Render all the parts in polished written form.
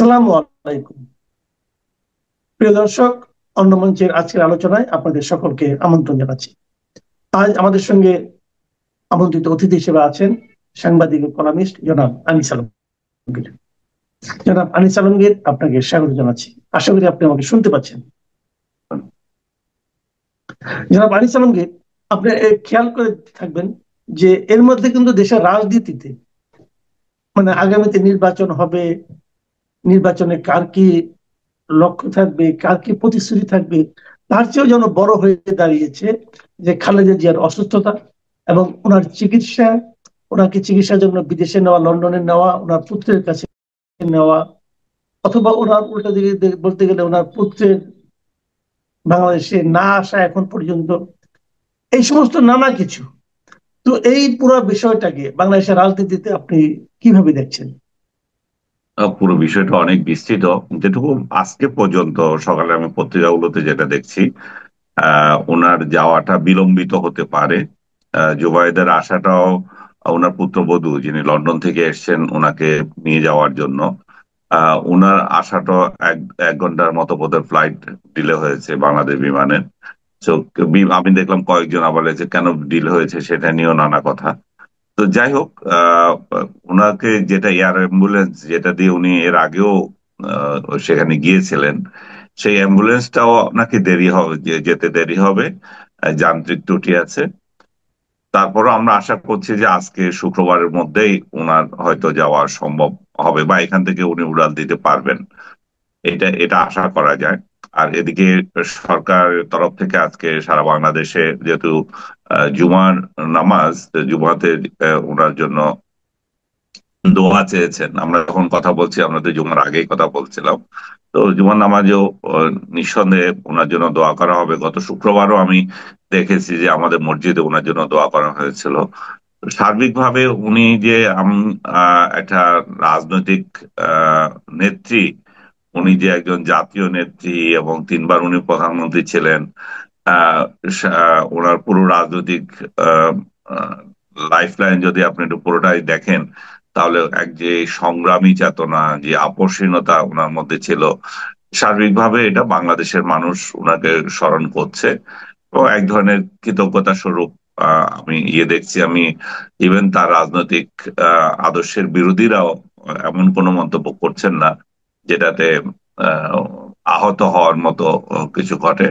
আসসালামু আলাইকুম। প্রিয় দর্শক, অন্য মঞ্চের আজকের আলোচনায় আপনাদের সকলকে আমন্ত্রণ জানাচ্ছি। আজ আমাদের সঙ্গে আমন্ত্রিত অতিথি হিসেবে আছেন সাংবাদিক ও কলামিস্ট জনাব আনিস আলমগীর। জনাব আনিস আলমগীর, আপনাকে স্বাগত জানাচ্ছি। আশা করি আপনি আমাকে শুনতে পাচ্ছেন। জনাব আনিস আলমগীর, আপনি খেয়াল করে থাকবেন যে এর মধ্যে কিন্তু দেশের রাজনীতিতে আগামীতে নির্বাচন হবে, নির্বাচনে কার কি লক্ষ্য থাকবে, কার কি প্রতিশ্রুতি থাকবে, তার চেয়েও যেন বড় হয়ে দাঁড়িয়েছে যে খালেদা জিয়ার অসুস্থতা এবং ওনার চিকিৎসা, ওনাকে চিকিৎসার জন্য বিদেশে নেওয়া, লন্ডনে নেওয়া, ওনার পুত্রের কাছে নেওয়া, অথবা ওনার উল্টা দিকে বলতে গেলে ওনার পুত্রের বাংলাদেশে না আসা এখন পর্যন্ত, এই সমস্ত নানা কিছু। তো এই পুরো বিষয়টাকে বাংলাদেশের রাজনীতিতে আপনি কিভাবে দেখছেন? পুরো বিষয়টা অনেক বিস্তৃত। যেটুকু আজকে পর্যন্ত সকালে আমি পত্রিকাগুলোতে যেটা দেখছি, ওনার যাওয়াটা বিলম্বিত হতে পারে। জুবাইদার আসাটাও, ওনার পুত্রবধূ যিনি লন্ডন থেকে এসেছেন ওনাকে নিয়ে যাওয়ার জন্য, ওনার আসাটা এক এক ঘন্টার মতো বোধহয় ফ্লাইট ডিলে হয়েছে বাংলাদেশ বিমানের। তো আমি দেখলাম কয়েকজন আবার বলেছে কেন ডিলে হয়েছে, সেটা নিয়েও নানা কথা। তো যাই হোক, ওনাকে যেটা এয়ার অ্যাম্বুলেন্স যেটা দিয়ে উনি এর আগেও সেখানে গিয়েছিলেন, সেই অ্যাম্বুলেন্সটাও নাকি দেরি হবে, যেতে দেরি হবে, যান্ত্রিক ত্রুটি আছে। তারপরও আমরা আশা করছি যে আজকে শুক্রবারের মধ্যেই ওনার হয়তো যাওয়া সম্ভব হবে, বা এখান থেকে উনি উড়াল দিতে পারবেন। এটা এটা আশা করা যায়। আর এদিকে সরকারের তরফ থেকে আজকে সারা বাংলাদেশে যেহেতু জুমার নামাজ, জুমাতে ওনার জন্য দোয়া চেয়েছেন। আমরা যখন কথা বলছি আমরা তো জুমার আগেই কথা বলছিলাম। তো জুমার নামাজেও নিঃসন্দেহে ওনার জন্য দোয়া করা হবে। গত শুক্রবারও আমি দেখেছি যে আমাদের মসজিদে ওনার জন্য দোয়া করা হয়েছিল। সার্বিকভাবে উনি যে একটা রাজনৈতিক নেত্রী, উনি যে একজন জাতীয় নেত্রী এবং তিনবার উনি প্রধানমন্ত্রী ছিলেন। ওনার পুরো রাজনৈতিক লাইফ লাইন যদি আপনি একটু পুরোটাই দেখেন, তাহলে এক যে সংগ্রামী চেতনা, যে আপসীনতা ওনার মধ্যে ছিল, সার্বিকভাবে এটা বাংলাদেশের মানুষ ওনাকে স্মরণ করছে এবং এক ধরনের কৃতজ্ঞতা স্বরূপ আমি দেখছি। আমি ইভেন তার রাজনৈতিক আদর্শের বিরোধীরাও এমন কোনো মন্তব্য করছেন না যেটাতে আহ, আহত হওয়ার মতো কিছু ঘটে।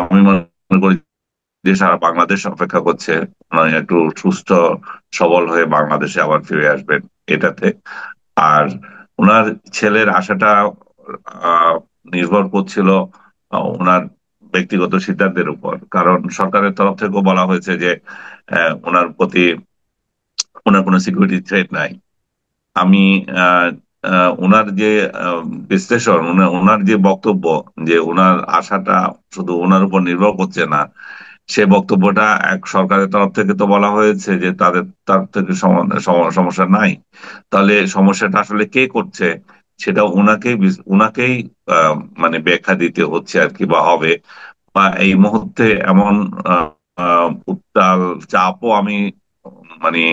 আমি মনে করি যে সারা বাংলাদেশ অপেক্ষা করছে উনি একটু সুস্থ সবল হয়ে বাংলাদেশে আবার ফিরে আসবেন এটাতে। আর ওনার ছেলের আশাটা আহ, নির্ভর করছিল ওনার ব্যক্তিগত সিদ্ধান্তের উপর, কারণ সরকারের তরফ থেকেও বলা হয়েছে যে ওনার প্রতি ওনার কোনো সিকিউরিটি থ্রেট নাই। আমি আহ, ওনার যে আহ, বিশ্লেষণ, ওনার যে বক্তব্য যে ওনার আশাটা শুধু ওনার উপর নির্ভর করছে না, সে বক্তব্যটা এক সরকারের তরফ থেকে তো বলা হয়েছে যে তার থেকে সমস্যা নাই। তাহলে সমস্যাটা আসলে কে করছে, সেটা উনাকেই আহ, মানে ব্যাখ্যা দিতে হচ্ছে আর কি, বা হবে। বা এই মুহূর্তে এমন উত্তাল চাপও আমি মানে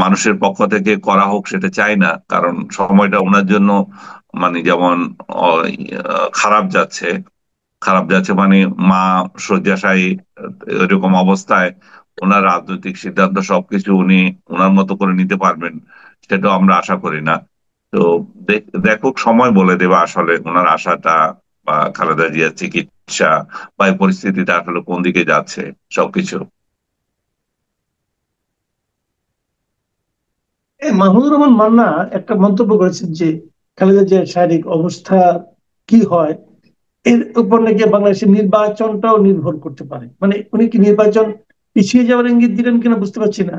মানুষের পক্ষ থেকে করা হোক সেটা চাই না, কারণ সময়টা ওনার জন্য যেমন আহ, খারাপ যাচ্ছে মা শয্যাশায়ী, এরকম অবস্থায় ওনার রাজনৈতিক সিদ্ধান্ত সবকিছু উনি ওনার মতো করে নিতে পারবেন, সেটাও আমরা আশা করি না। তো দেখুক, সময় বলে দেবে আসলে ওনার আশাটা বা খালেদা জিয়ার চিকিৎসা বা এই পরিস্থিতিটা আসলে কোন দিকে যাচ্ছে সবকিছু। মাহমুদুর রহমান মান্না একটা মন্তব্য করেছেন যে খালেদা জিয়ার শারীরিক অবস্থা কি হয় এর উপর নাকি বাংলাদেশের নির্বাচনটাও নির্ভর করতে পারে। উনি কি নির্বাচন পিছিয়ে যাওয়ার ইঙ্গিত দিলেন কিনা বুঝতে পারছি না,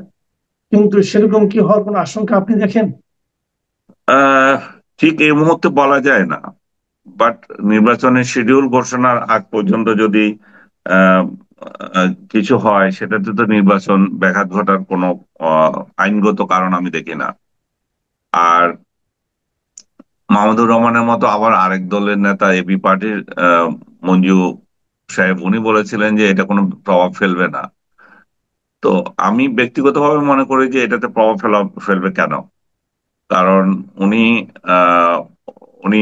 কিন্তু সেরকম কি হওয়ার কোনো আশঙ্কা আপনি দেখেন? আহ ঠিক এই মুহূর্তে বলা যায় না, বাট নির্বাচনের শিডিউল ঘোষণার আগ পর্যন্ত যদি আহ, কিছু হয়, সেটাতে তো নির্বাচন ব্যাঘাত ঘটার কোনো আহ, আইনগত কারণ আমি দেখি না। আর মাহমুদুর রহমানের মতো আবার আরেক দলের নেতা, এবি পার্টির মঞ্জু সাহেব, উনি বলেছিলেন যে এটা কোনো প্রভাব ফেলবে না। তো আমি ব্যক্তিগতভাবে মনে করি যে এটাতে প্রভাব ফেলবে কেন? কারণ উনি আহ উনি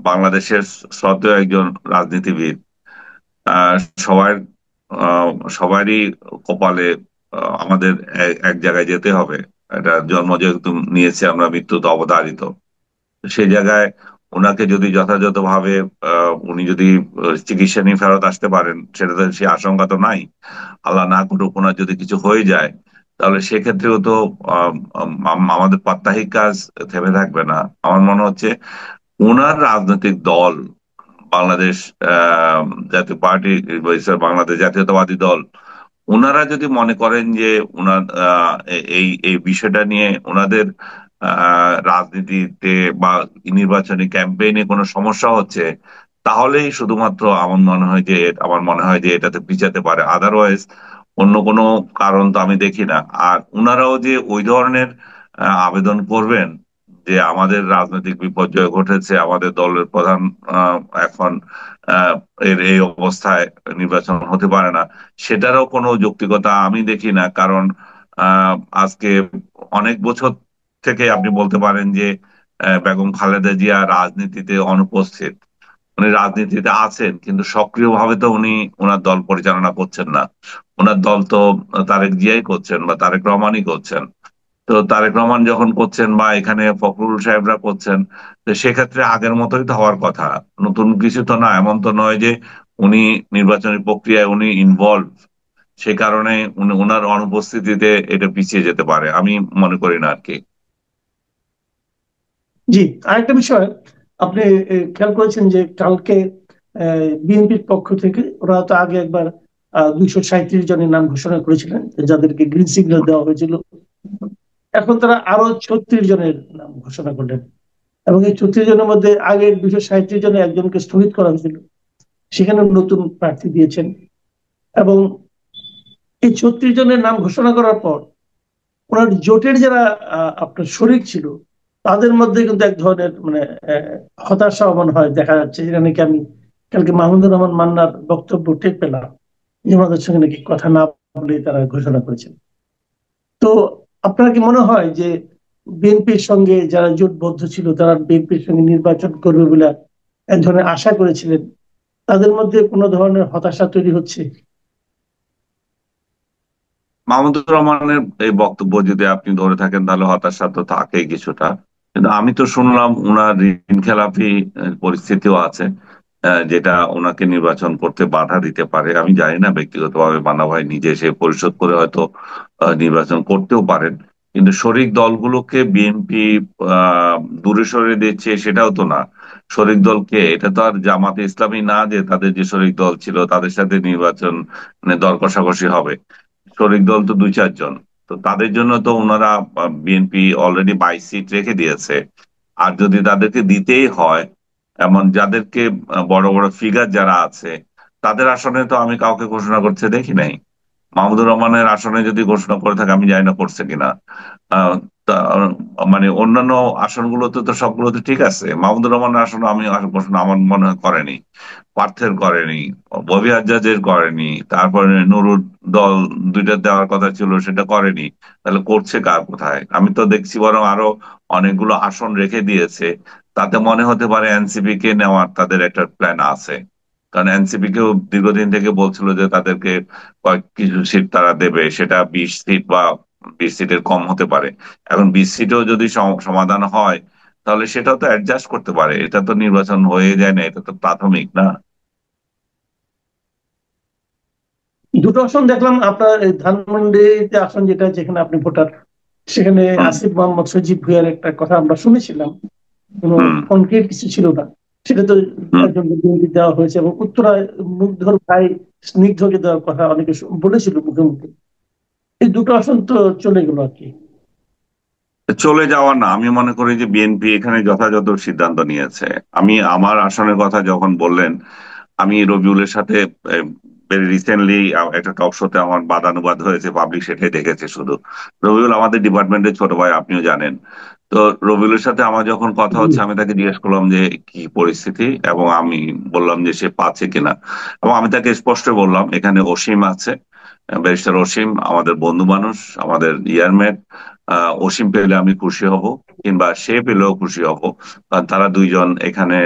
বাংলাদেশের শ্রদ্ধেয় একজন রাজনীতিবিদ। আহ, সবার আহ, সবারই কপালে আমাদের এক জায়গায় যেতে হবে। এটা জন্ম যেহেতু নিয়েছে আমরা, মৃত্যু তো অবধারিত। সেই জায়গায় ওনাকে যদি যথাযথভাবে উনি যদি চিকিৎসা নিয়ে ফেরত আসতে পারেন, সেটা তো সে আশঙ্কা তো নাই। আল্লাহ না করুক ওনার যদি কিছু হয়ে যায়, তাহলে সেক্ষেত্রেও তো আমাদের প্রাত্যহিক কাজ থেমে থাকবে না। আমার মনে হচ্ছে ওনার রাজনৈতিক দল, বাংলাদেশ আহ জাতীয় পার্টি, বাংলাদেশ জাতীয়তাবাদী দল, ওনারা যদি মনে করেন যে ওনার এই এই বিষয়টা নিয়ে ওনাদের রাজনীতিতে বা নির্বাচনী ক্যাম্পেইনে কোনো সমস্যা হচ্ছে, তাহলেই শুধুমাত্র আমার মনে হয় যে এটাতে পিছাতে পারে। আদারওয়াইজ অন্য কোনো কারণ তো আমি দেখি না। আর ওনারাও যে ওই ধরনের আবেদন করবেন যে আমাদের রাজনৈতিক বিপর্যয় ঘটেছে, আমাদের দলের প্রধান আহ, এখন আহ, এর এই অবস্থায় নির্বাচন হতে পারে না, সেটারও কোনো যৌক্তিকতা আমি দেখি না। কারণ আহ, আজকে অনেক বছর থেকে আপনি বলতে পারেন যে বেগম খালেদা জিয়া রাজনীতিতে অনুপস্থিত। উনি রাজনীতিতে আছেন কিন্তু সক্রিয়ভাবে তো উনি ওনার দল পরিচালনা করছেন না। ওনার দল তো তারেক জিয়াই করছেন বা তারেক রহমানই করছেন। তো তারেক রহমান যখন করছেন বা এখানে ফখরুল সাহেবরা করছেন, তো সেক্ষেত্রে আগের মতোই তো হওয়ার কথা। নতুন কিছু তো না, এমন তো নয় যে উনি নির্বাচনী প্রক্রিয়ায় উনি ইনভলভ, সে কারণে ওনার অনুপস্থিতিতে এটা পিছিয়ে যেতে পারে, আমি মনে করি না আর কি। জি, আরেকটা বিষয়, আপনি খেয়াল করেছেন যে কালকে বিএনপির পক্ষ থেকে ওরা তো আগে একবার 237 জনের নাম ঘোষণা করেছিলেন, যাদেরকে গ্রিন সিগন্যাল দেওয়া হয়েছিল। এখন তারা আরো 36 জনের নাম ঘোষণা করলেন, এবং এই 36 জনের মধ্যে আগের 237 জনে একজনকে স্থগিত করা হয়েছিল, সেখানে নতুন প্রার্থী দিয়েছেন। এবং এই 36 জনের নাম ঘোষণা করার পর ওনার জোটের যারা আপনার শরিক ছিল, তাদের মধ্যে কিন্তু এক ধরনের মানে হতাশা মনে হয় দেখা যাচ্ছে, যেটা নাকি আমি কালকে মাহমুদুর রহমান মান্নার বক্তব্য টের পেলাম, যে ওনাদের সঙ্গে নাকি কথা না বলে তারা ঘোষণা করেছেন। তো আপনার কি মনে হয় যে বিএনপির সঙ্গে যারা জোটবদ্ধ ছিল, তারা বিএনপির সঙ্গে নির্বাচন করবে বলে এক ধরনের আশা করেছিলেন, তাদের মধ্যে কোনো ধরনের হতাশা তৈরি হচ্ছে? মাহমুদুর রহমানের এই বক্তব্য যদি আপনি ধরে থাকেন, তাহলে হতাশা তো থাকেই কিছুটা। কিন্তু আমি তো শুনলাম ওনার ঋণ খেলাপি পরিস্থিতিও আছে, যেটা ওনাকে নির্বাচন করতে বাধা দিতে পারে। আমি জানি না ব্যক্তিগতভাবে মান্না ভাই নিজে সে পরিশোধ করে হয়তো নির্বাচন করতেও পারেন। কিন্তু শরিক দলগুলোকে বিএনপি আহ দূরে সরিয়ে দিচ্ছে সেটাও তো না। শরিক দলকে, এটা তো আর জামাতে ইসলামী না যে তাদের যে শরিক দল ছিল তাদের সাথে নির্বাচন মানে দর কষাকষি হবে। শরিক দল তো দুই চারজন। তো তাদের জন্য তো ওনারা, বিএনপি অলরেডি 22 সিট রেখে দিয়েছে। আর যদি তাদেরকে দিতেই হয়, এমন যাদেরকে বড় বড় ফিগার যারা আছে, তাদের আসনে তো আমি কাউকে ঘোষণা করতে দেখি নাই। মাহমুদুর রহমানের আসনে যদি ঘোষণা করে থাকে, আমি জানি না করছে কিনা। আহ, মানে অন্যান্য আসনগুলোতে তো সবগুলোতে ঠিক আছে, মাহমুদুর রহমানের আসনে আমি ঘোষণা আমার মনে হয় করেনি। পার্থের করেনি, ববি হাজ্জাজের করেনি, তারপরে নুরুর দল দুইটা দেওয়ার কথা ছিল সেটা করেনি। তাহলে করছে কার কোথায়? আমি তো দেখছি বরং আরো অনেকগুলো আসন রেখে দিয়েছে। তাতে মনে হতে পারে এনসিপি কে নেওয়ার তাদের একটা প্ল্যান আছে। কারণ এনসিপি কেও দীর্ঘদিন থেকে বলছিল যে তাদেরকে কয়েক কিছু সিট তারা দেবে, সেটা 20 সিট বা 20 সিটের কম হতে পারে। এখন 20 সিটেও যদি সমাধান হয়, তাহলে সেটাও তো অ্যাডজাস্ট করতে পারে। এটা তো নির্বাচন হয়ে যায় না, এটা তো প্রাথমিক না। দুটো আসন দেখলাম আপনার, এই ধানমন্ডিতে আসন যেটা, যেখানে আপনি ভোটার, সেখানে হুম। আসিফ মোহাম্মদ সজীব ভুইয়ার একটা কথা আমরা শুনেছিলাম, কোনো হুম। কনক্রিট কিছু ছিল না। সেটা তো হুম। একজনকে বিএনপি দেওয়া হয়েছে, এবং উত্তরায় মুগ্ধর ভাই স্নিগ্ধকে দেওয়ার কথা অনেকে বলেছিল মুখে মুখে। এই দুটো আসন তো চলে গেল আর কি। চলে যাওয়া না, আমি মনে করি যে বিএনপি এখানে যথাযথ সিদ্ধান্ত নিয়েছে। আমি আমার আসনের কথা যখন বললেন, আমি রবিউলের সাথে ভেরি রিসেন্টলি একটা টক শোতে আমার বাদানুবাদ হয়েছে, পাবলিক সেটাই দেখেছে শুধু। রবিউল আমাদের ডিপার্টমেন্টের ছোট ভাই, আপনিও জানেন। তো রবিউলের সাথে আমার যখন কথা জি। হচ্ছে, আমি তাকে জিজ্ঞেস করলাম যে কি পরিস্থিতি, এবং আমি বললাম যে সে পাচ্ছে কিনা। এবং আমি তাকে স্পষ্ট বললাম এখানে অসীম আছে, ব্যারিস্টার অসীম আমাদের বন্ধু মানুষ, আমাদের ইয়ারম্যাট। অসীম পেলে আমি খুশি হব, কিংবা সে পেলেও খুশি হব, কারণ তারা দুইজন এখানে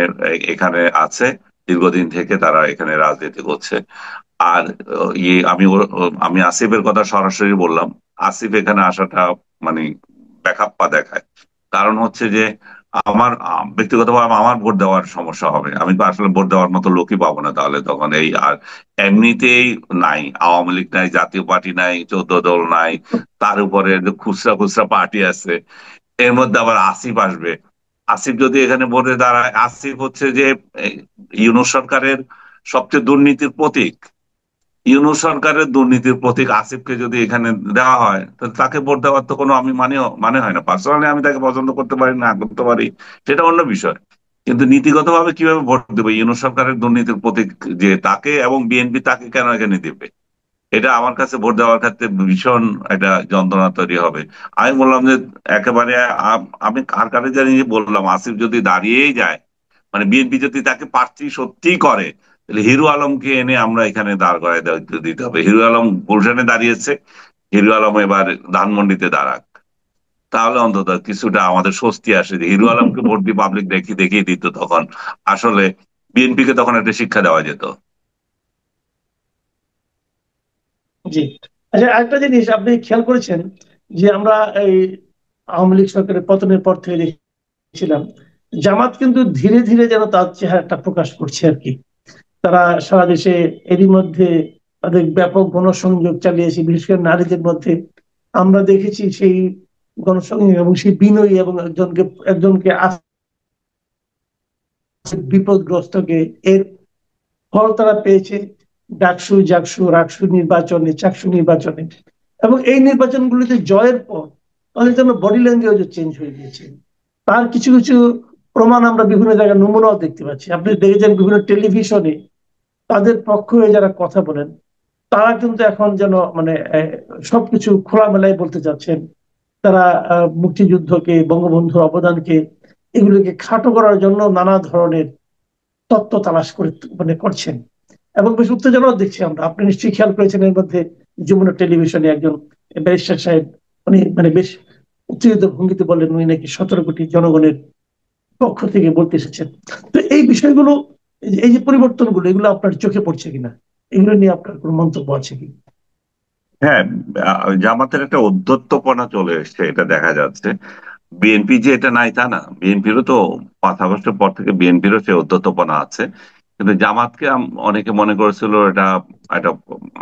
এখানে আছে, দীর্ঘদিন থেকে তারা এখানে রাজনীতি করছে। আর আমি আসিফের কথা সরাসরি বললাম। আসিফ এখানে আসাটা মানে ব্যাখাপ্পা দেখায়। কারণ হচ্ছে যে ব্যক্তিগতভাবে আমার ভোট দেওয়ার সমস্যা হবে, আমি তো আসলে ভোট দেওয়ার মতো লোকই পাবো না তাহলে তখন। এই আর এমনিতেই নাই, আওয়ামী লীগ নাই, জাতীয় পার্টি নাই, 14 দল নাই, তার উপরে যে খুচরা খুচরা পার্টি আছে, এর মধ্যে আবার আসিফ আসবে। আসিফ যদি এখানে ভোটে দাঁড়ায়, আসিফ হচ্ছে যে এই, ইউনূস সরকারের সবচেয়ে দুর্নীতির প্রতীক। ইউনূস সরকারের দুর্নীতির প্রতীক আসিফকে যদি এখানে দেওয়া হয়, তো তাকে ভোট দেওয়ার তো কোনো আমি মানে হয় না। পার্সোনালি আমি তাকে পছন্দ করতে পারি না করতে পারি, সেটা অন্য বিষয়। কিন্তু নীতিগতভাবে কিভাবে ভোট দেবে ইউনূস সরকারের দুর্নীতির প্রতীক যে তাকে, এবং বিএনপি তাকে কেন এখানে দেবে? এটা আমার কাছে ভোট দেওয়ার ক্ষেত্রে ভীষণ একটা যন্ত্রণা তৈরি হবে। আমি বললাম যে একেবারে আমি কার কারে জানি যে বললাম, আসিফ যদি দাঁড়িয়েই যায়, মানে বিএনপি যদি তাকে প্রার্থী সত্যিই করে, তাহলে হিরো আলমকে এনে আমরা এখানে দাঁড় করায় দিতে হবে। হিরো আলম গুলশানে দাঁড়িয়েছে, হিরো আলম এবার ধানমন্ডিতে দাঁড়াক, তাহলে অন্তত কিছুটা আমাদের স্বস্তি আসে যে হিরো আলমকে ভোট দিয়ে পাবলিক দেখিয়ে দিত তখন। আসলে বিএনপি কে তখন একটা শিক্ষা দেওয়া যেত। জি। আচ্ছা, আরেকটা জিনিস আপনি খেয়াল করেছেন যে আমরা এই আওয়ামী লীগ সরকারের পতনের পর থেকে দেখছিলাম জামাত কিন্তু ধীরে ধীরে যেন তার চেহারাটা প্রকাশ করছে আর কি। তারা সারা দেশে এরই মধ্যে তাদের ব্যাপক গণসংযোগ চালিয়েছে, বিশেষ করে নারীদের মধ্যে। আমরা দেখেছি সেই গণসংযোগ এবং সেই বিনয়ী এবং একজনকে একজনকে বিপদগ্রস্তকে এর ফল তারা পেয়েছে ডাকসু, জাকসু, রাকসু নির্বাচনে, চাকসু নির্বাচনে। এবং এই নির্বাচনগুলিতে জয়ের পর তাদের জন্য বডি ল্যাঙ্গুয়েজ চেঞ্জ হয়ে গিয়েছে। তার কিছু কিছু প্রমাণ আমরা বিভিন্ন জায়গায় নমুনাও দেখতে পাচ্ছি। আপনি দেখেছেন বিভিন্ন টেলিভিশনে তাদের পক্ষ হয়ে যারা কথা বলেন তারা কিন্তু এখন যেন মানে সবকিছু খোলামেলায় বলতে চাচ্ছেন। তারা মুক্তিযুদ্ধকে, বঙ্গবন্ধুর অবদানকে, এগুলোকে খাটো করার জন্য নানা ধরনের তত্ত্ব তালাশ করে মানে করছেন। এবং বেশ উত্তেজনাও দেখছি আমরা। আপনি নিশ্চয়ই খেয়াল করেছেন এর মধ্যে যমুনা টেলিভিশনে একজন ব্যারিস্টার সাহেব উনি মানে বেশ উত্তেজিত ভঙ্গিতে বললেন উনি নাকি 17 কোটি জনগণের পক্ষ থেকে বলতে এসেছেন। তো এই বিষয়গুলো, এই যে পরিবর্তনগুলো, এগুলো আপনার চোখে পড়ছে কিনা, এগুলো নিয়ে আপনার কোনো মন্তব্য আছে কি? হ্যাঁ, জামাতের একটা ঔদ্ধত্যপনা চলে এসেছে, এটা দেখা যাচ্ছে। বিএনপি যে এটা নাই তা না, বিএনপিরও তো 5 আগস্টের পর থেকে বিএনপিরও সে ঔদ্ধত্যপনা আছে। কিন্তু জামাতকে অনেকে মনে করেছিল এটা একটা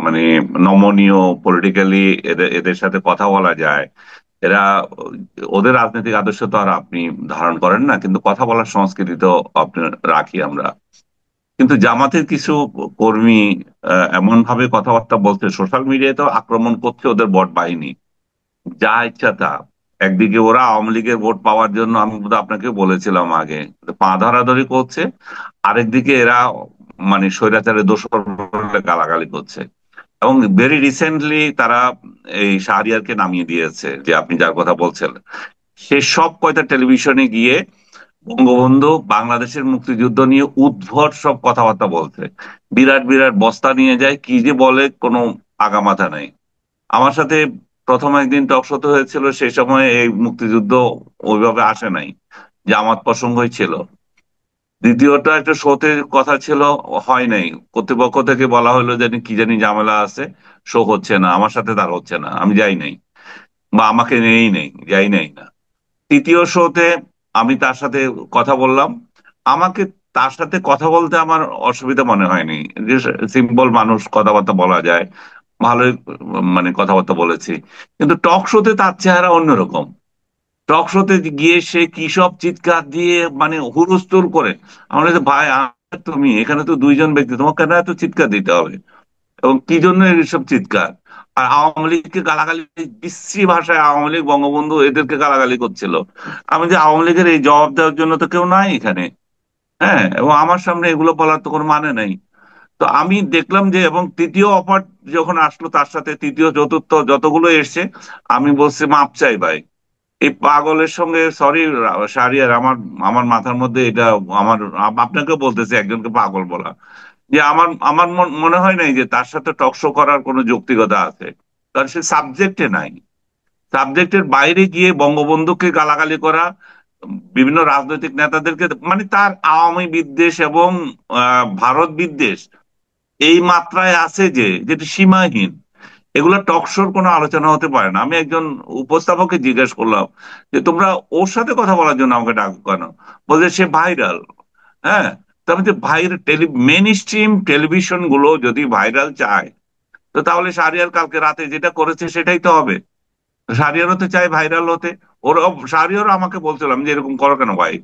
মানে নমনীয়, পলিটিক্যালি এদের এদের সাথে কথা বলা যায়। এরা ওদের রাজনৈতিক আদর্শ তো আর আপনি ধারণ করেন না, কিন্তু কথা বলার সংস্কৃতি তো আপনি রাখি আমরা। কিন্তু জামাতের কিছু কর্মী এমন ভাবে কথাবার্তা বলছে, সোশ্যাল মিডিয়ায় তো আক্রমণ করছে ওদের বট বাহিনী, যা ইচ্ছা তা। একদিকে ওরা আওয়ামী লীগের ভোট পাওয়ার জন্য, আমি বোধহয় আপনাকে বলেছিলাম আগে, পা ধরাধরি করছে। আরেকদিকে এরা মানে স্বৈরাচারের দোষর বলে গালাগালি করছে। এবং ভেরি রিসেন্টলি তারা এই শাহরিয়ারকে নামিয়ে দিয়েছে, যে আপনি যার কথা বলছেন। সে সব কয়টা টেলিভিশনে গিয়ে বঙ্গবন্ধু, বাংলাদেশের মুক্তিযুদ্ধ নিয়ে উদ্ভট সব কথাবার্তা বলছে। বিরাট বিরাট বস্তা নিয়ে যায়, কি যে বলে কোনো আগামাথা নেই। আমার সাথে প্রথম একদিন টক শোতে হয়েছিল, সেই সময় এই মুক্তিযুদ্ধ ওইভাবে আসে নাই, জামাত প্রসঙ্গই ছিল। দ্বিতীয়ত একটা শোতে কথা ছিল, হয় নাই, কর্তৃপক্ষ থেকে বলা হলো যে কি জানি ঝামেলা আছে, শো হচ্ছে না, আমার সাথে তার হচ্ছে না, আমি যাই নাই, বা আমাকে নেই নেই, যাই নাই না। তৃতীয় শোতে আমি তার সাথে কথা বললাম। আমাকে তার সাথে কথা বলতে আমার অসুবিধা মনে হয়নি, যে সিম্পল মানুষ, কথাবার্তা বলা যায়, ভালোই মানে কথাবার্তা বলেছি। কিন্তু টক শোতে তার চেহারা অন্যরকম। টক শোতে গিয়ে সে কি সব চিৎকার দিয়ে মানে হুলস্থুল করে। আমরা বলছি, ভাই তুমি এখানে তো দুইজন ব্যক্তি, তোমাকে কেন এত চিৎকার দিতে হবে, এবং কি জন্য এইসব চিৎকার? আর আওয়ামী লীগকে গালাগালি, বিশ্রী ভাষায় আওয়ামী লীগ, বঙ্গবন্ধু এদেরকে গালাগালি করছিল। আমি যে আওয়ামী লীগের এই জবাব দেওয়ার জন্য তো কেউ নাই এখানে। হ্যাঁ, এবং আমার সামনে এগুলো বলার তো কোনো মানে নাই। তো আমি দেখলাম যে, এবং তৃতীয় অফার যখন আসলো তার সাথে, তৃতীয় চতুর্থ যতগুলো এসছে, আমি বলছি মাপ চাই ভাই, এই পাগলের সঙ্গে, সরি শাহরিয়ার, আমার আমার মাথার মধ্যে এটা, আমার আপনাকেও বলতেছে একজনকে পাগল বলা, যে আমার আমার মনে হয় নাই যে তার সাথে টকশো করার কোনো যৌক্তিকতা আছে, কারণ সে সাবজেক্টে নাই। সাবজেক্টের বাইরে গিয়ে বঙ্গবন্ধুকে গালাগালি করা, বিভিন্ন রাজনৈতিক নেতাদেরকে, মানে তার আওয়ামী বিদ্বেষ এবং ভারত বিদ্বেষ এই মাত্রায় আছে যে যেটা সীমাহীন। এগুলো টকশোর কোনো আলোচনা হতে পারে না। আমি একজন উপস্থাপককে জিজ্ঞেস করলাম যে তোমরা ওর সাথে কথা বলার জন্য আমাকে ডাকো কেন? বলছে সে ভাইরাল। হ্যাঁ, তবে যে মেন স্ট্রিম টেলিভিশন গুলো যদি ভাইরাল চায়, তো তাহলে শাহরিয়ার কালকে রাতে যেটা করেছে সেটাই তো হবে। শাহরিয়ারও তো চাই ভাইরাল হতে। ওরা, শাহরিয়ারও আমাকে বলছিলাম যে এরকম করো কেন ভাই,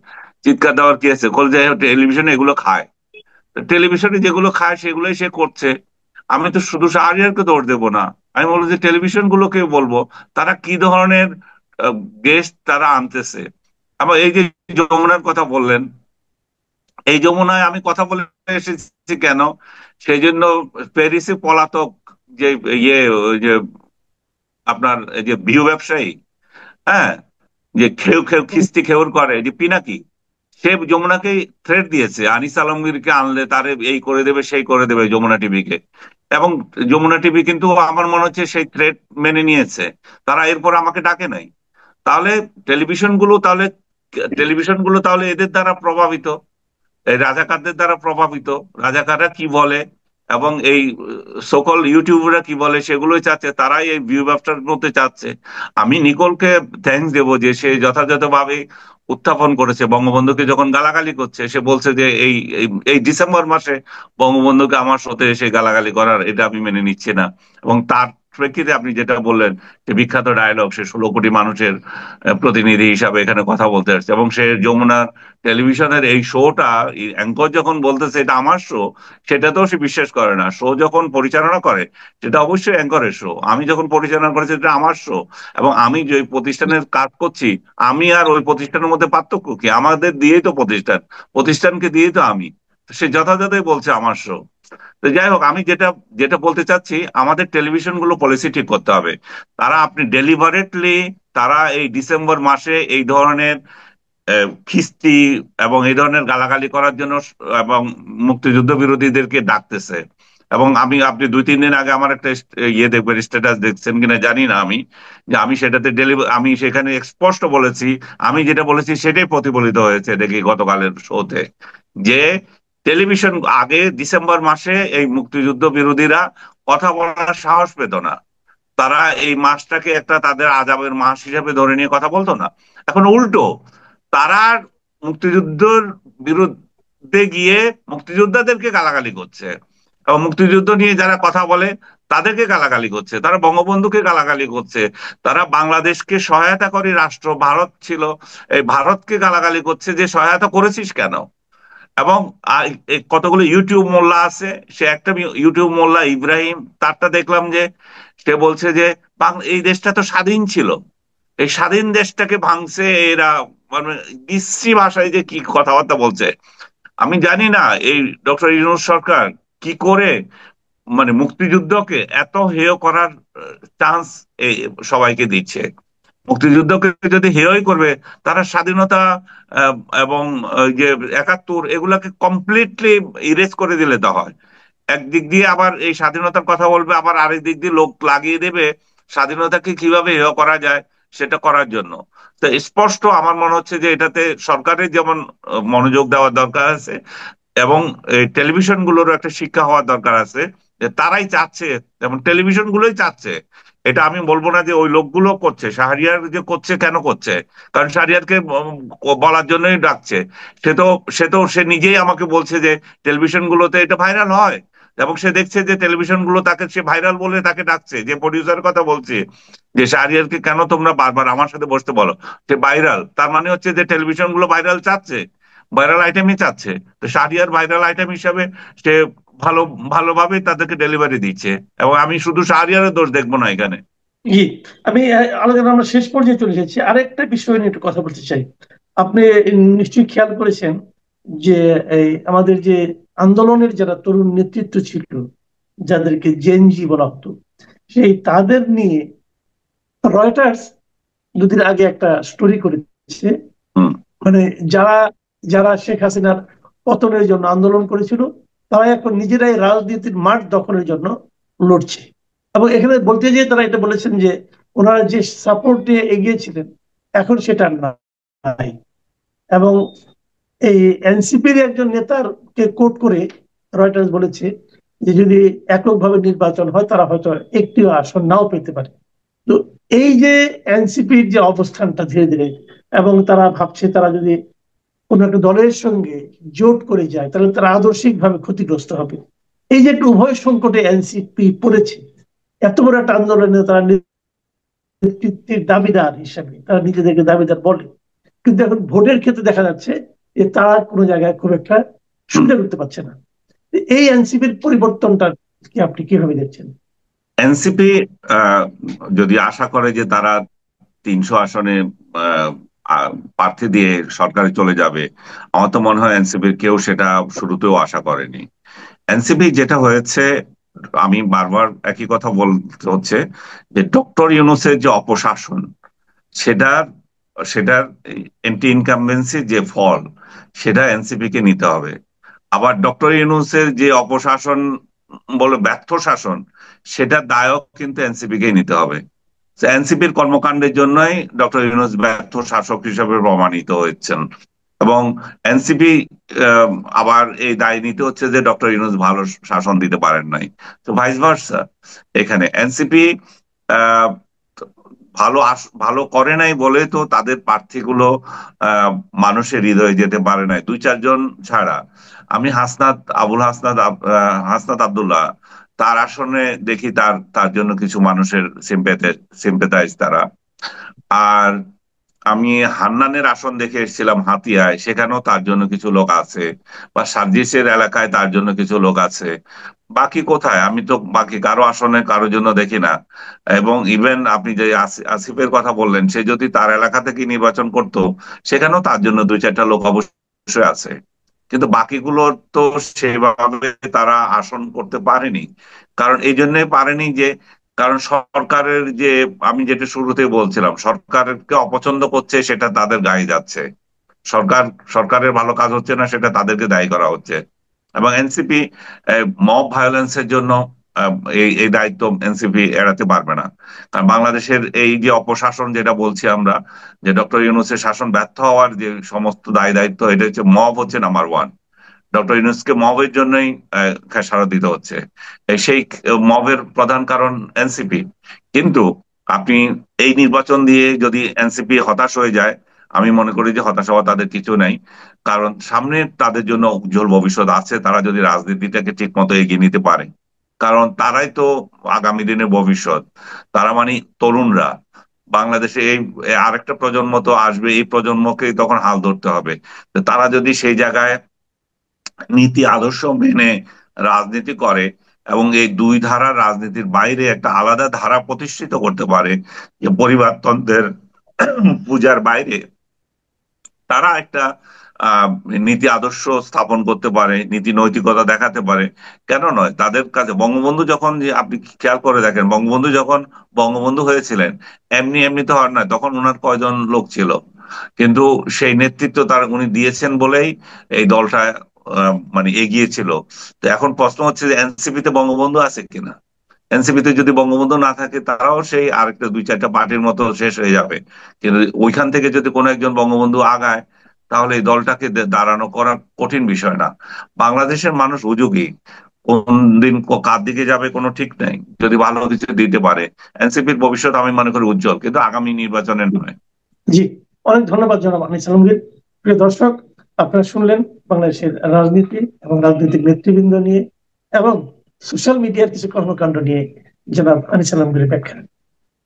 চিৎকার দেওয়ার কি আছে? বলে যে টেলিভিশনে এগুলো খায়, টেলিভিশনে যেগুলো খায় সেগুলোই সে করছে। আমি তো শুধু শাহরিয়ারকে দোষ দেবো না, আমি বলবো যে টেলিভিশন গুলোকে বলবো তারা কি ধরনের গেস্ট তারা আনতেছে। আবার এই যে যমুনার কথা বললেন, এই যমুনায় আমি কথা বলে এসেছি কেন, সেই জন্য প্যারিসে পলাতক যে ইয়ে ওই যে আপনার এই যে ভিউ ব্যবসায়ী, হ্যাঁ, যে খেউ খেউ খিস্তি খেউর করে যে পিনাকি, সে যমুনাকে থ্রেট দিয়েছে আনিস আলমগীরকে আনলে তারে এই করে দেবে সেই করে দেবে যমুনা টিভিকে। এবং যমুনা টিভি কিন্তু আমার মনে হচ্ছে সেই থ্রেট মেনে নিয়েছে, তারা এরপর আমাকে ডাকে নাই। তাহলে টেলিভিশন গুলো তাহলে এদের দ্বারা প্রভাবিত, এই রাজাকারদের দ্বারা প্রভাবিত। রাজাকাররা কি বলে এবং এই সকল ইউটিউবাররা কি বলে সেগুলোই চাচ্ছে, তারাই এই ভিউ ব্যবসার মধ্যে চাচ্ছে। আমি নিকোলকে থ্যাঙ্কস দেবো যে সে যথাযথভাবে উত্থাপন করেছে। বঙ্গবন্ধুকে যখন গালাগালি করছে, সে বলছে যে এই এই এই ডিসেম্বর মাসে বঙ্গবন্ধুকে আমার সাথে এসে গালাগালি করার, এটা আমি মেনে নিচ্ছি না। এবং তার প্রেক্ষিতে আপনি যেটা বললেন যে বিখ্যাত ডায়লগ, সে 16 কোটি মানুষের প্রতিনিধি হিসাবে এখানে কথা বলতে আসছে, এবং সে যমুনার টেলিভিশনের এই শোটা, অ্যাঙ্কর যখন বলতেছে এটা আমার শো, সেটাতেও সে বিশ্বাস করে না। শো যখন পরিচালনা করে সেটা অবশ্যই অ্যাঙ্করের শো, আমি যখন পরিচালনা করেছি এটা আমার শো। এবং আমি যে প্রতিষ্ঠানের কাজ করছি, আমি আর ওই প্রতিষ্ঠানের মধ্যে পার্থক্য কি? আমাদের দিয়েই তো প্রতিষ্ঠান, প্রতিষ্ঠানকে দিয়েই তো আমি। তো সে যথাযথই বলছে আমার শো। তো যাই হোক, আমি যেটা যেটা বলতে চাচ্ছি, আমাদের টেলিভিশন গুলো পলিসি ঠিক করতে হবে। তারা আপনি ডেলিভারেটলি তারা এই ডিসেম্বর মাসে এই ধরনের খিস্তি এবং এই ধরনের গালাগালি করার জন্য এবং মুক্তিযুদ্ধ বিরোধীদেরকে ডাকতেছে। এবং আপনি 2-3 দিন আগে আমার একটা ইয়ে দেখবেন, স্ট্যাটাস দেখছেন কিনা জানি না আমি, যে আমি সেটাতে আমি সেখানে স্পষ্ট বলেছি, আমি যেটা বলেছি সেটাই প্রতিফলিত হয়েছে দেখি গতকালের শোতে, যে টেলিভিশন আগে ডিসেম্বর মাসে এই মুক্তিযুদ্ধ বিরোধীরা কথা বলার সাহস পেত না। তারা এই মাসটাকে একটা তাদের আজাবের মাস হিসেবে ধরে নিয়ে কথা বলতো না। এখন উল্টো, তারা মুক্তিযুদ্ধের বিরুদ্ধে গিয়ে মুক্তিযোদ্ধাদেরকে গালাগালি করছে, এবং মুক্তিযুদ্ধ নিয়ে যারা কথা বলে তাদেরকে গালাগালি করছে, তারা বঙ্গবন্ধুকে গালাগালি করছে, তারা বাংলাদেশকে সহায়তা করে রাষ্ট্র ভারত ছিল, এই ভারতকে গালাগালি করছে যে সহায়তা করেছিস কেন। এবং এই কতগুলো ইউটিউব মোল্লা আছে, সে একটা ইউটিউব মোল্লা ইব্রাহিম, তারটা দেখলাম যে সে বলছে যে এই দেশটা তো স্বাধীন ছিল, এই স্বাধীন দেশটাকে ভাঙছে এরা, মানে বিশ্রী ভাষায় যে কি কথাবার্তা বলছে। আমি জানি না এই ডক্টর ইউনূস সরকার কি করে মানে মুক্তিযুদ্ধকে এত হেয় করার চান্স সবাইকে দিচ্ছে। মুক্তিযুদ্ধকে যদি হেয়ই করবে, তারা স্বাধীনতা আহ, এবং যে 71 এগুলাকে কমপ্লিটলি ইরেজ করে দিলে তো হয়। একদিক দিয়ে আবার এই স্বাধীনতার কথা বলবে, আবার আরেক দিক দিয়ে লোক লাগিয়ে দেবে স্বাধীনতাকে কিভাবে হেয় করা যায় সেটা করার জন্য। তো স্পষ্ট আমার মনে হচ্ছে যে এটাতে সরকারের যেমন মনোযোগ দেওয়ার দরকার আছে, এবং টেলিভিশন গুলোরও একটা শিক্ষা হওয়ার দরকার আছে, যে তারাই চাচ্ছে, যেমন টেলিভিশন গুলোই চাচ্ছে। এটা আমি বলবো না যে ওই লোকগুলো করছে, শাহরিয়ার যে করছে কেন করছে, কারণ শাহরিয়ারকে বলার জন্যই ডাকছে। সে তো সে নিজেই আমাকে বলছে যে টেলিভিশন গুলোতে এটা ভাইরাল হয়, এবং সে দেখছে যে টেলিভিশন গুলো তাকে, সে ভাইরাল বলে তাকে ডাকছে। যে প্রডিউসার কথা বলছে যে শাহরিয়ারকে কেন তোমরা বারবার আমার সাথে বসতে বলো, সে ভাইরাল, তার মানে হচ্ছে যে টেলিভিশন গুলো ভাইরাল চাচ্ছে, ভাইরাল আইটেমই চাচ্ছে। তো শাহরিয়ার ভাইরাল আইটেম হিসাবে সে ভালো ভালোভাবে তাদেরকে ডেলিভারি দিচ্ছে, এবং আমি শুধু শাহরিয়ারের দোষ দেখবো না এখানে। জি, আমি আলোচনা আমরা শেষ পর্যায়ে চলে এসেছি, আরেকটা বিষয় নিয়ে একটু কথা বলতে চাই। আপনি নিশ্চয়ই খেয়াল করেছেন যে এই আমাদের যে আন্দোলনের যারা তরুণ নেতৃত্ব ছিল, যাদেরকে জেনজি বলা হতো, সেই তাদের নিয়ে রয়টার্স দুদিন আগে একটা স্টোরি করেছে। হুম। মানে যারা যারা শেখ হাসিনার পতনের জন্য আন্দোলন করেছিল, তারা এখন নিজেরাই রাজনীতির মাঠ দখলের জন্য লড়ছে। এবং এখানে বলতে যেয়ে তারা এটা বলেছেন যে ওনারা যে সাপোর্ট নিয়ে এগিয়েছিলেন এখন সেটা নাই। এবং এই এনসিপির একজন নেতার কে কোট করে রয়টার্স বলেছে যে যদি এককভাবে নির্বাচন হয় তারা হয়তো একটিও আসন নাও পেতে পারে। তো এই যে এনসিপির যে অবস্থানটা ধীরে ধীরে, এবং তারা ভাবছে তারা যদি কোন একটা দলের সঙ্গে জোট করে যায় তাহলে তারা আদর্শিক ভাবে ক্ষতিগ্রস্ত হবে। এই যে একটা উভয় সংকটে এনসিপি পড়েছে, এত বড় একটা আন্দোলনে তারা নেতৃত্বের দাবিদার হিসাবে তারা নিজেদেরকে দাবিদার বলে, কিন্তু এখন ভোটের ক্ষেত্রে দেখা যাচ্ছে যে তারা কোনো জায়গায় খুব একটা সুবিধা করতে পারছে না। এই এনসিপির পরিবর্তনটা কি আপনি কিভাবে দেখছেন? এনসিপি যদি আশা করে যে তারা 300 আসনে আহ, প্রার্থী দিয়ে সরকারে চলে যাবে, আমার তো মনে হয় এনসিপির কেউ সেটা শুরুতেও আশা করেনি। এনসিপি যেটা হয়েছে, আমি বারবার একই কথা বলতে হচ্ছে, যে ডক্টর ইউনূসের যে অপশাসন, সেটার সেটার এন্টি ইনকামবেন্সি যে ফল, সেটা এনসিপি কে নিতে হবে। আবার ডক্টর ইউনূসের যে অপশাসন বলে ব্যর্থ শাসন, সেটার দায়ও কিন্তু এনসিপি কেই নিতে হবে। এনসিপির কর্মকাণ্ডের জন্যই ডক্টর ইউনূস ব্যর্থ শাসক হিসেবে প্রমাণিত হচ্ছেন। এবং এনসিপি আবার এই দায় নিতে হচ্ছে যে ডক্টর ইউনূস ভালো শাসন দিতে পারেন নাই। তো ভাইস ভার্সা, এখানে এনসিপি ভালো ভালো করে নাই বলে তো তাদের প্রার্থীগুলো আহ মানুষের হৃদয়ে যেতে পারে নাই, 2-4 জন ছাড়া। আমি হাসনাত আব্দুল্লাহ, তার আসনে দেখি তার তার জন্য কিছু মানুষের সিম্পেথাইজ তারা। আর আমি হান্নানের আসন দেখে এসেছিলাম হাতিয়ায়, সেখানেও তার জন্য কিছু লোক আছে, বা সার্জিসের এলাকায় তার জন্য কিছু লোক আছে। বাকি কোথায়? আমি তো বাকি কারো আসনে কারোর জন্য দেখি না। এবং ইভেন আপনি যে আসিফের কথা বললেন, সে যদি তার এলাকা থেকে নির্বাচন করতো, সেখানেও তার জন্য 2-4টা লোক অবশ্যই আছে। কিন্তু বাকিগুলো তো সেভাবে তারা আসন করতে পারেনি। কারণ এই জন্য পারেনি যে, কারণ সরকারের যে, আমি যেটা শুরুতে বলছিলাম, সরকারকে অপছন্দ করছে সেটা তাদের গায়ে যাচ্ছে। সরকার সরকারের ভালো কাজ হচ্ছে না, সেটা তাদেরকে দায়ী করা হচ্ছে। এবং এনসিপি মব ভায়োলেন্সের জন্য আহ, এই এই দায়িত্ব এনসিপি এড়াতে পারবে না। কারণ বাংলাদেশের এই যে অপশাসন যেটা বলছি আমরা, যে ডক্টর ইউনূসের শাসন ব্যর্থ হওয়ার যে সমস্ত দায় দায়িত্ব, এটা হচ্ছে মব হচ্ছে নাম্বার ওয়ান। ডক্টর ইউনূসকে মবের জন্যই খেসারত দিতে হচ্ছে। সেই মবের প্রধান কারণ এনসিপি। কিন্তু আপনি এই নির্বাচন দিয়ে যদি এনসিপি হতাশ হয়ে যায়, আমি মনে করি যে হতাশ হওয়া তাদের কিছু নাই। কারণ সামনে তাদের জন্য উজ্জ্বল ভবিষ্যৎ আছে, তারা যদি রাজনীতিটাকে ঠিক মতো এগিয়ে নিতে পারে। কারণ তারাই তো আগামী দিনের ভবিষ্যৎ। তারা মানে তরুণরা। বাংলাদেশে এই আরেকটা প্রজন্ম তো আসবে, এই প্রজন্মকেই তখন হাল ধরতে হবে। তো তারা যদি সেই জায়গায় নীতি আদর্শ মেনে রাজনীতি করে, এবং এই দুই ধারার রাজনীতির বাইরে একটা আলাদা ধারা প্রতিষ্ঠিত করতে পারে, যে পরিবারতন্ত্রের পূজার বাইরে তারা একটা আহ নীতি আদর্শ স্থাপন করতে পারে, নীতি নৈতিকতা দেখাতে পারে। কেন নয়? তাদের কাছে বঙ্গবন্ধু যখন, যে আপনি খেয়াল করে দেখেন, বঙ্গবন্ধু যখন বঙ্গবন্ধু হয়েছিলেন, এমনি এমনি তো হওয়ার নয়, তখন ওনার কয়জন লোক ছিল। কিন্তু সেই নেতৃত্ব তার উনি দিয়েছেন বলেই এই দলটা মানে এগিয়েছিল। তো এখন প্রশ্ন হচ্ছে যে এনসিপি তে বঙ্গবন্ধু আছে কিনা। এনসিপি তে যদি বঙ্গবন্ধু না থাকে, তারাও সেই আরেকটা 2-4টা পার্টির মতো শেষ হয়ে যাবে। কিন্তু ওইখান থেকে যদি কোনো একজন বঙ্গবন্ধু আগায়, তাহলে এই দলটাকে দাঁড়ানো করা কঠিন বিষয় না। বাংলাদেশের মানুষ উজুগি, কোন দিন কার দিকে যাবে কোনো ঠিক নাই। যদি ভালো কিছু দিতে পারে, এনসিপির ভবিষ্যৎ আমি মনে করি উজ্জ্বল, কিন্তু আগামী নির্বাচনের নয়। জি, অনেক ধন্যবাদ জনাব আনিস আলমগীর। প্রিয় দর্শক, আপনারা শুনলেন বাংলাদেশের রাজনীতি এবং রাজনৈতিক নেতৃবৃন্দ নিয়ে এবং সোশ্যাল মিডিয়ার কিছু কর্মকাণ্ড নিয়ে জনাব আনিস আলমগীরের ব্যাখ্যা।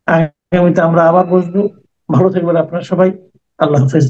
আগামীতে আমরা আবার বসবো। ভালো থাকবেন আপনারা সবাই। আল্লাহ হাফেজ।